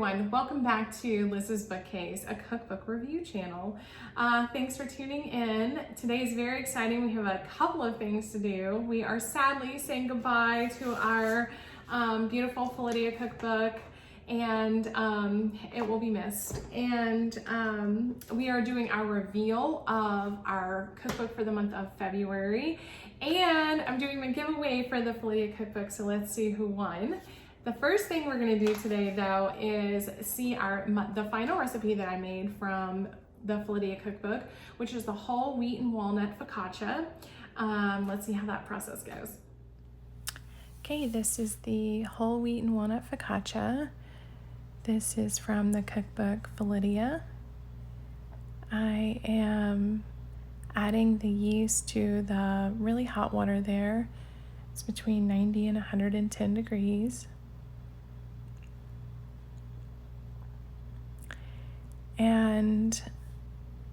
everyone, welcome back to Liz's Bookcase, a cookbook review channel. Thanks for tuning in. Today is very exciting. We have a couple of things to do. We are sadly saying goodbye to our beautiful Filidia cookbook, and it will be missed. And we are doing our reveal of our cookbook for the month of February, and I'm doing a giveaway for the Felidia cookbook, so let's see who won. The first thing we're going to do today, though, is see the final recipe that I made from the Felidia cookbook, which is the whole wheat and walnut focaccia. Let's see how that process goes. Okay, this is the whole wheat and walnut focaccia. This is from the cookbook Felidia. I am adding the yeast to the really hot water there. It's between 90 and 110 degrees. And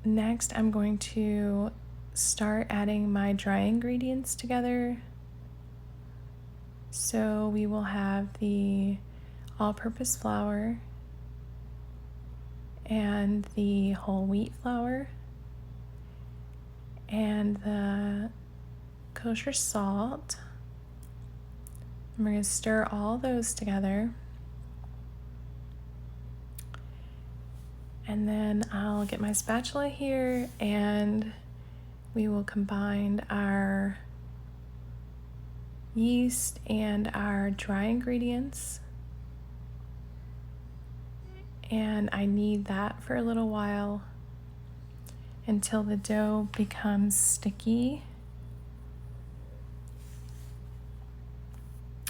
next I'm going to start adding my dry ingredients together. So we will have the all-purpose flour and the whole wheat flour and the kosher salt. And we're going to stir all those together. And then I'll get my spatula here and we will combine our yeast and our dry ingredients. And I knead that for a little while until the dough becomes sticky.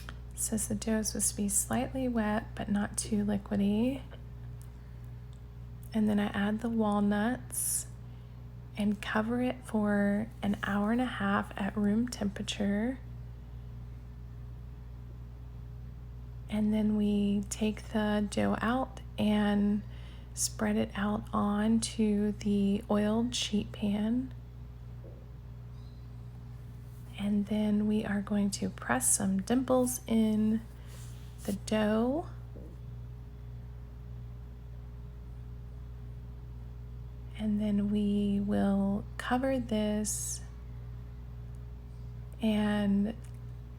It says the dough is supposed to be slightly wet but not too liquidy. And then I add the walnuts and cover it for an hour and a half at room temperature. And then we take the dough out and spread it out onto the oiled sheet pan. And then we are going to press some dimples in the dough. And then we will cover this and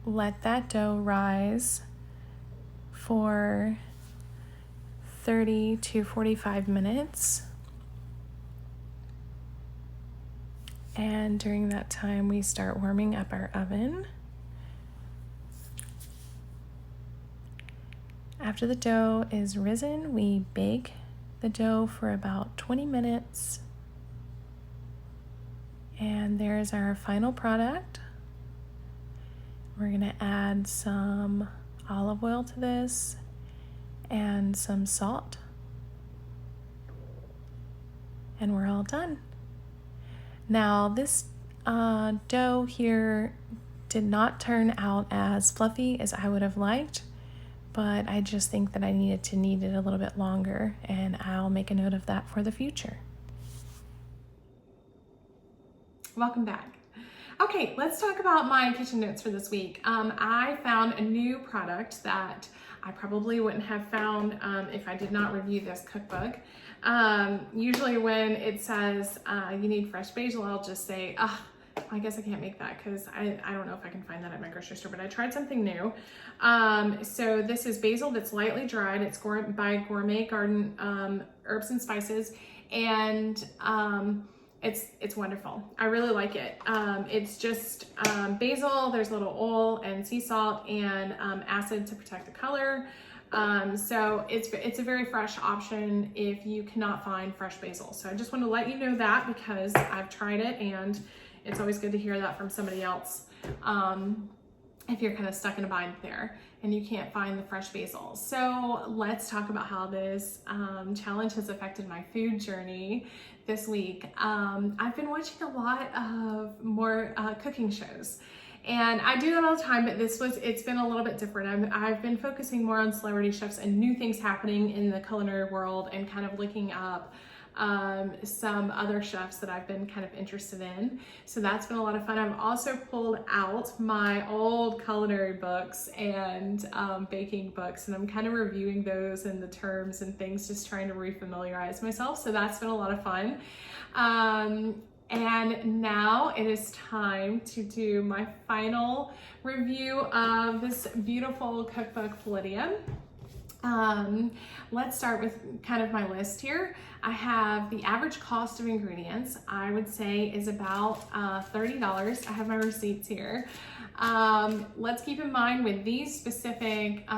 let that dough rise for 30 to 45 minutes. And during that time, we start warming up our oven. After the dough is risen, we bake the dough for about 20 minutes. And there's our final product. We're gonna add some olive oil to this and some salt. And we're all done. Now this dough here did not turn out as fluffy as I would have liked, but I just think that I needed to knead it a little bit longer, and I'll make a note of that for the future. Welcome back. Okay, let's talk about my kitchen notes for this week. I found a new product that I probably wouldn't have found if I did not review this cookbook. Usually when it says you need fresh basil, I'll just say, I guess I can't make that because I don't know if I can find that at my grocery store, but I tried something new. So this is basil that's lightly dried. It's by Gourmet Garden Herbs and Spices, and it's wonderful. I really like it. It's just basil, there's a little oil and sea salt and acid to protect the color. So it's a very fresh option if you cannot find fresh basil. So I just want to let you know that because I've tried it, and it's always good to hear that from somebody else if you're kind of stuck in a bind there and you can't find the fresh basil. So let's talk about how this challenge has affected my food journey this week. I've been watching a lot of more cooking shows, and I do that all the time, but it's been a little bit different. I've been focusing more on celebrity chefs and new things happening in the culinary world, and kind of looking up some other chefs that I've been kind of interested in. So that's been a lot of fun. I've also pulled out my old culinary books and baking books, and I'm kind of reviewing those and the terms and things, just trying to refamiliarize myself. So that's been a lot of fun. And now it is time to do my final review of this beautiful cookbook, Felidia. Let's start with kind of my list here. I have the average cost of ingredients, I would say, is about $30. I have my receipts here. Let's keep in mind with these specific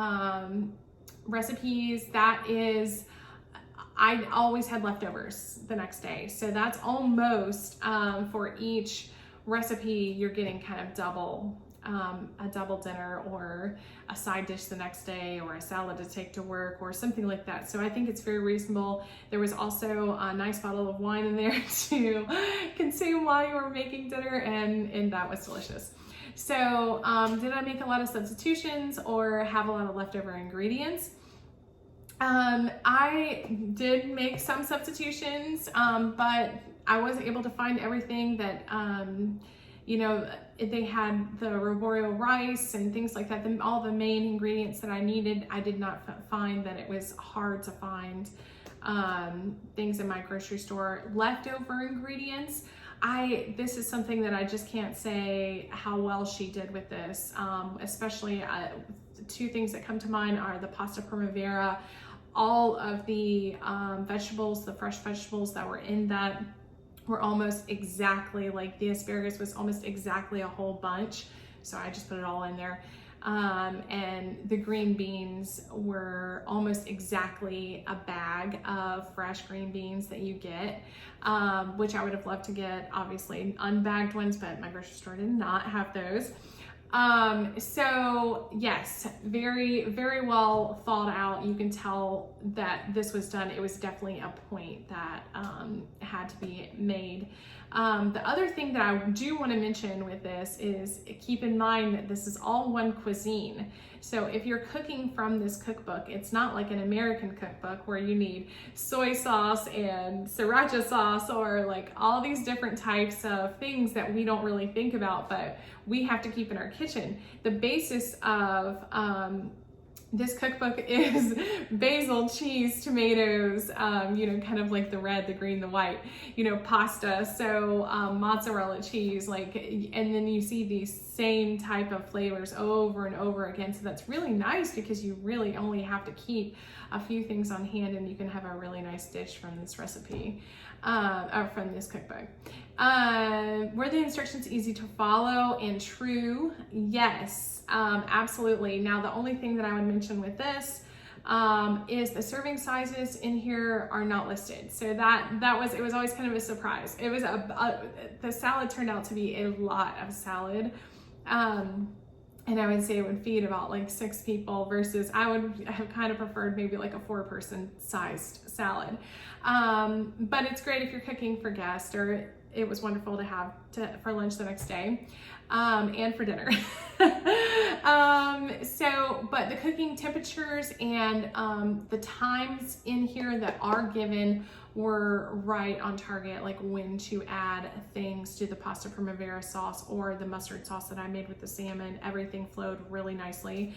recipes, that is, I always had leftovers the next day. So that's almost, for each recipe, you're getting kind of a double dinner or a side dish the next day or a salad to take to work or something like that. So I think it's very reasonable. There was also a nice bottle of wine in there to consume while you were making dinner, and that was delicious. So did I make a lot of substitutions or have a lot of leftover ingredients? I did make some substitutions, but I wasn't able to find everything that, you know, they had the arborio rice and things like that, all the main ingredients that I needed. I did not find that it was hard to find things in my grocery store. Leftover ingredients, this is something that I just can't say how well she did with this, especially two things that come to mind are the pasta primavera. All of the vegetables, the fresh vegetables that were in that were almost exactly, like the asparagus was almost exactly a whole bunch. So I just put it all in there. And the green beans were almost exactly a bag of fresh green beans that you get, which I would have loved to get, obviously unbagged ones, but my grocery store did not have those. So yes, very, very well thought out. You can tell that this was done. It was definitely a point that had to be made. The other thing that I do want to mention with this is keep in mind that this is all one cuisine. So if you're cooking from this cookbook, it's not like an American cookbook where you need soy sauce and sriracha sauce or like all these different types of things that we don't really think about, but we have to keep in our kitchen. The basis of this cookbook is basil, cheese, tomatoes, you know, kind of like the red, the green, the white, you know, pasta, so mozzarella cheese, like, and then you see these same type of flavors over and over again. So that's really nice because you really only have to keep a few things on hand and you can have a really nice dish from this recipe, or from this cookbook. Were the instructions easy to follow and true? Yes. Absolutely. Now, the only thing that I would mention with this is the serving sizes in here are not listed. So it was always kind of a surprise. It was the salad turned out to be a lot of salad. And I would say it would feed about like 6 people versus I would have kind of preferred maybe like a 4-person sized salad. But it's great if you're cooking for guests, or it was wonderful to have for lunch the next day, and for dinner. But the cooking temperatures and the times in here that are given were right on target, like when to add things to the pasta primavera sauce or the mustard sauce that I made with the salmon. Everything flowed really nicely.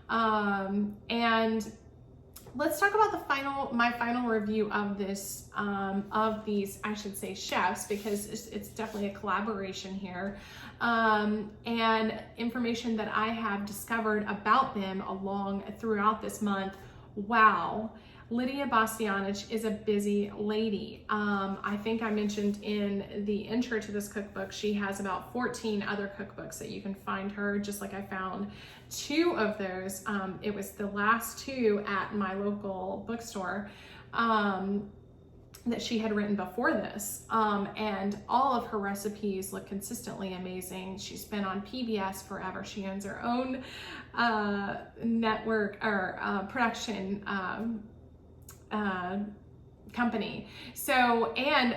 And let's talk about my final review of this, of these, I should say, chefs, because it's definitely a collaboration here, and information that I have discovered about them throughout this month. Wow. Lidia Bastianich is a busy lady. I think I mentioned in the intro to this cookbook, she has about 14 other cookbooks that you can find her, just like I found 2 of those. It was the last 2 at my local bookstore that she had written before this. And all of her recipes look consistently amazing. She's been on PBS forever. She owns her own network or production company. So, and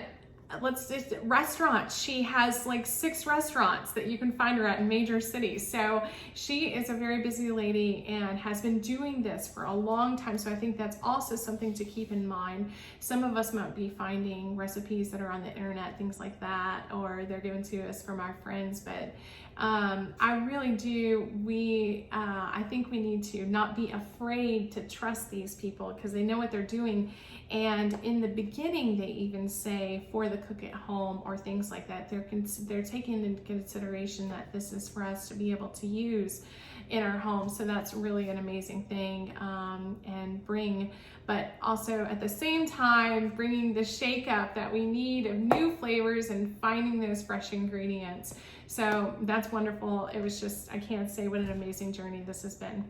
restaurants. She has like 6 restaurants that you can find her at in major cities. So she is a very busy lady and has been doing this for a long time. So I think that's also something to keep in mind. Some of us might be finding recipes that are on the internet, things like that, or they're given to us from our friends. But I really do, I think we need to not be afraid to trust these people because they know what they're doing. And in the beginning, they even say for the cook at home or things like that, they're taking into consideration that this is for us to be able to use in our home. So that's really an amazing thing, but also at the same time, bringing the shake up that we need of new flavors and finding those fresh ingredients. So that's wonderful. It was just, I can't say what an amazing journey this has been.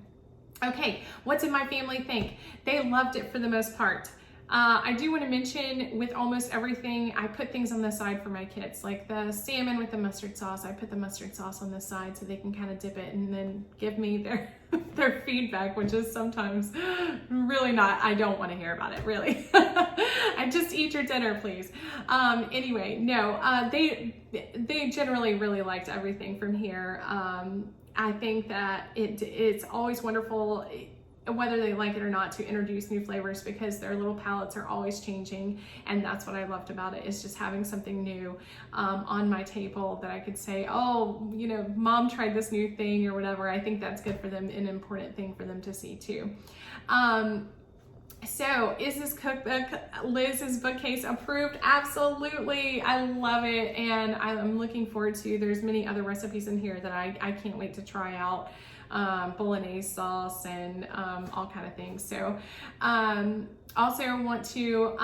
Okay, what did my family think? They loved it for the most part. I do want to mention with almost everything, I put things on the side for my kids, like the salmon with the mustard sauce. I put the mustard sauce on the side so they can kind of dip it and then give me their feedback, which is sometimes really not, I don't want to hear about it, really. I just eat your dinner, please. Anyway, no, they generally really liked everything from here. I think that it's always wonderful, whether they like it or not, to introduce new flavors because their little palates are always changing. And that's what I loved about it, is just having something new on my table that I could say, oh, you know, mom tried this new thing or whatever. I think that's good for them, an important thing for them to see too. So is this cookbook, Liz's bookcase, approved? Absolutely. I love it. And I'm looking forward to, there's many other recipes in here that I can't wait to try out. Bolognese sauce and all kind of things. So also want to,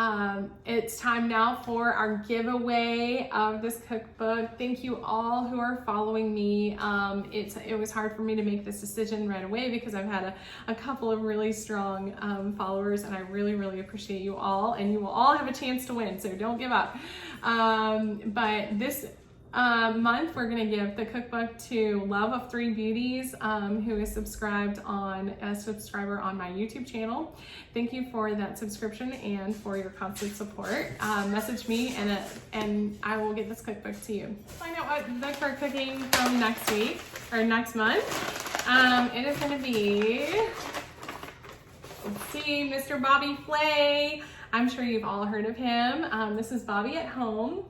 it's time now for our giveaway of this cookbook. Thank you all who are following me. It was hard for me to make this decision right away because I've had a couple of really strong followers, and I really, really appreciate you all, and you will all have a chance to win, so don't give up. But this month we're going to give the cookbook to Love of Three Beauties, who is a subscriber on my YouTube channel. Thank you for that subscription and for your constant support. Message me and I will get this cookbook to you. Find out what book we're cooking from next week or next month. It is going to be, let's see, Mr. Bobby Flay. I'm sure you've all heard of him. This is Bobby at Home.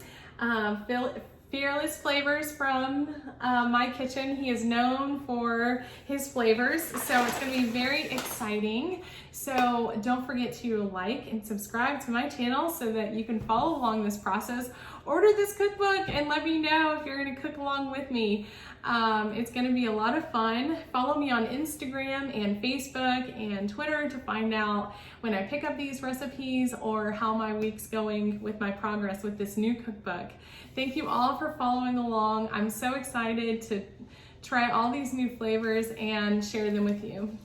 Fearless flavors from my kitchen. He is known for his flavors, so it's going to be very exciting. So don't forget to like and subscribe to my channel so that you can follow along this process. Order this cookbook and let me know if you're going to cook along with me. It's going to be a lot of fun. Follow me on Instagram and Facebook and Twitter to find out when I pick up these recipes or how my week's going with my progress with this new cookbook. Thank you all for following along. I'm so excited to try all these new flavors and share them with you.